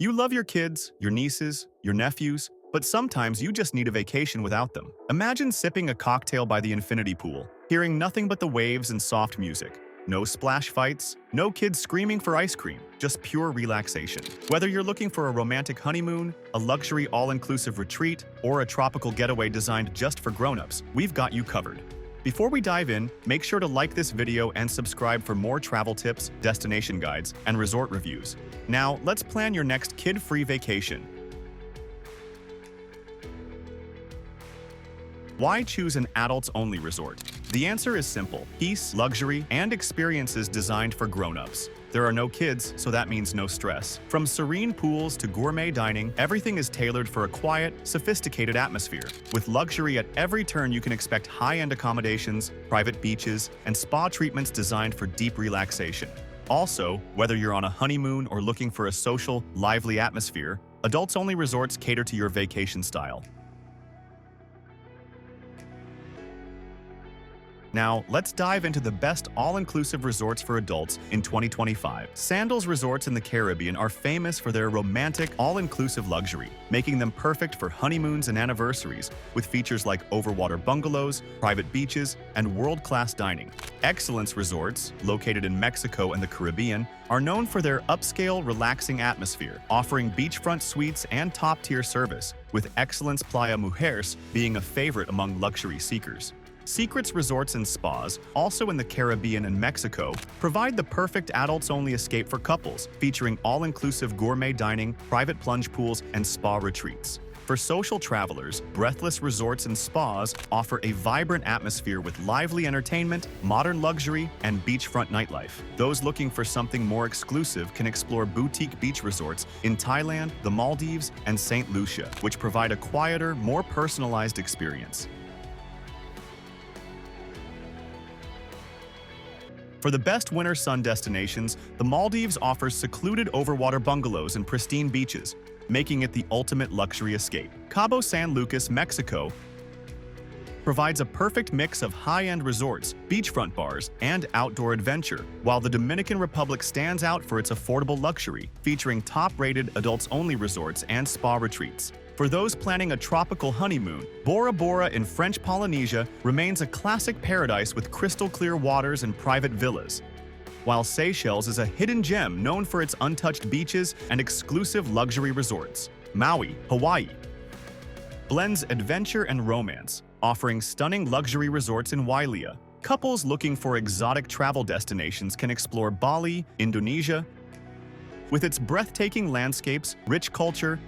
You love your kids, your nieces, your nephews, but sometimes you just need a vacation without them. Imagine sipping a cocktail by the infinity pool, hearing nothing but the waves and soft music. No splash fights, no kids screaming for ice cream, just pure relaxation. Whether you're looking for a romantic honeymoon, a luxury all-inclusive retreat, or a tropical getaway designed just for grown-ups, we've got you covered. Before we dive in, make sure to like this video and subscribe for more travel tips, destination guides, and resort reviews. Now, let's plan your next kid-free vacation. Why choose an adults-only resort? The answer is simple: peace, luxury, and experiences designed for grown-ups. There are no kids, so that means no stress. From serene pools to gourmet dining, everything is tailored for a quiet, sophisticated atmosphere. With luxury at every turn, you can expect high-end accommodations, private beaches, and spa treatments designed for deep relaxation. Also, whether you're on a honeymoon or looking for a social, lively atmosphere, adults-only resorts cater to your vacation style. Now, let's dive into the best all-inclusive resorts for adults in 2025. Sandals resorts in the Caribbean are famous for their romantic, all-inclusive luxury, making them perfect for honeymoons and anniversaries, with features like overwater bungalows, private beaches, and world-class dining. Excellence Resorts, located in Mexico and the Caribbean, are known for their upscale, relaxing atmosphere, offering beachfront suites and top-tier service, with Excellence Playa Mujeres being a favorite among luxury seekers. Secrets Resorts and Spas, also in the Caribbean and Mexico, provide the perfect adults-only escape for couples, featuring all-inclusive gourmet dining, private plunge pools, and spa retreats. For social travelers, Breathless Resorts and Spas offer a vibrant atmosphere with lively entertainment, modern luxury, and beachfront nightlife. Those looking for something more exclusive can explore boutique beach resorts in Thailand, the Maldives, and St. Lucia, which provide a quieter, more personalized experience. For the best winter sun destinations, the Maldives offers secluded overwater bungalows and pristine beaches, making it the ultimate luxury escape. Cabo San Lucas, Mexico, provides a perfect mix of high-end resorts, beachfront bars, and outdoor adventure, while the Dominican Republic stands out for its affordable luxury, featuring top-rated adults-only resorts and spa retreats. For those planning a tropical honeymoon, Bora Bora in French Polynesia remains a classic paradise with crystal-clear waters and private villas, while Seychelles is a hidden gem known for its untouched beaches and exclusive luxury resorts. Maui, Hawaii, blends adventure and romance, offering stunning luxury resorts in Wailea. Couples looking for exotic travel destinations can explore Bali, Indonesia, with its breathtaking landscapes, rich culture,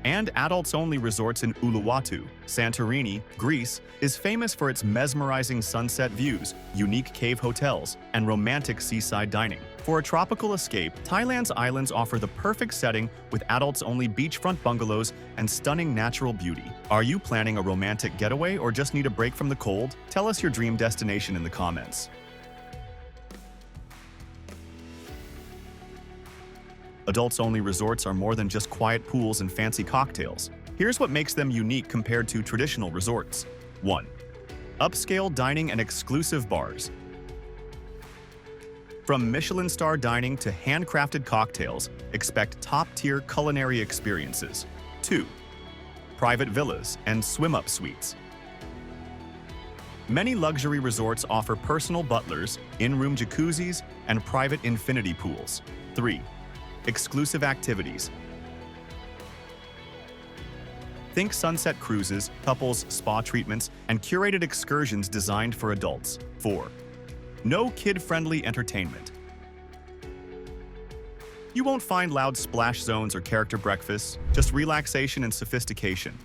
and adults-only resorts in Uluwatu. Santorini, Greece, is famous for its mesmerizing sunset views, unique cave hotels, and romantic seaside dining. For a tropical escape, Thailand's islands offer the perfect setting with adults-only beachfront bungalows and stunning natural beauty. Are you planning a romantic getaway or just need a break from the cold? Tell us your dream destination in the comments. Adults-only resorts are more than just quiet pools and fancy cocktails. Here's what makes them unique compared to traditional resorts. 1. Upscale dining and exclusive bars. From Michelin-star dining to handcrafted cocktails, expect top-tier culinary experiences. 2. Private villas and swim-up suites. Many luxury resorts offer personal butlers, in-room jacuzzis, and private infinity pools. 3. Exclusive activities. Think sunset cruises, couples spa treatments, and curated excursions designed for adults. 4. No kid-friendly entertainment. You won't find loud splash zones or character breakfasts, just relaxation and sophistication.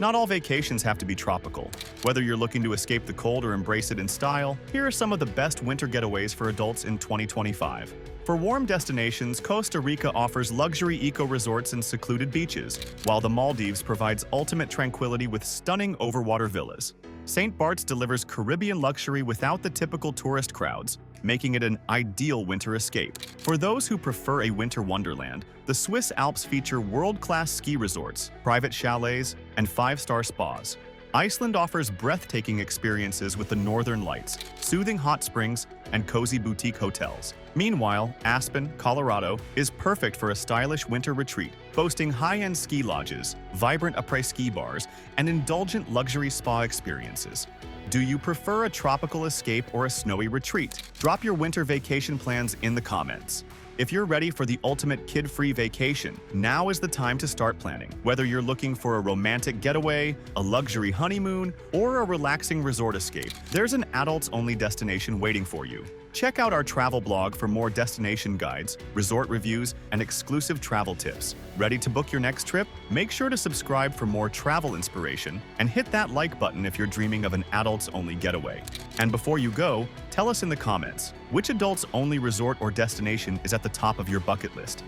Not all vacations have to be tropical. Whether you're looking to escape the cold or embrace it in style, here are some of the best winter getaways for adults in 2025. For warm destinations, Costa Rica offers luxury eco-resorts and secluded beaches, while the Maldives provides ultimate tranquility with stunning overwater villas. St. Bart's delivers Caribbean luxury without the typical tourist crowds, making it an ideal winter escape. For those who prefer a winter wonderland, the Swiss Alps feature world-class ski resorts, private chalets, and 5-star spas. Iceland offers breathtaking experiences with the northern lights, soothing hot springs, and cozy boutique hotels. Meanwhile, Aspen, Colorado, is perfect for a stylish winter retreat, boasting high-end ski lodges, vibrant après-ski bars, and indulgent luxury spa experiences. Do you prefer a tropical escape or a snowy retreat? Drop your winter vacation plans in the comments. If you're ready for the ultimate kid-free vacation, now is the time to start planning. Whether you're looking for a romantic getaway, a luxury honeymoon, or a relaxing resort escape, there's an adults-only destination waiting for you. Check out our travel blog for more destination guides, resort reviews, and exclusive travel tips. Ready to book your next trip? Make sure to subscribe for more travel inspiration and hit that like button if you're dreaming of an adults-only getaway. And before you go, tell us in the comments, which adults-only resort or destination is at the top of your bucket list?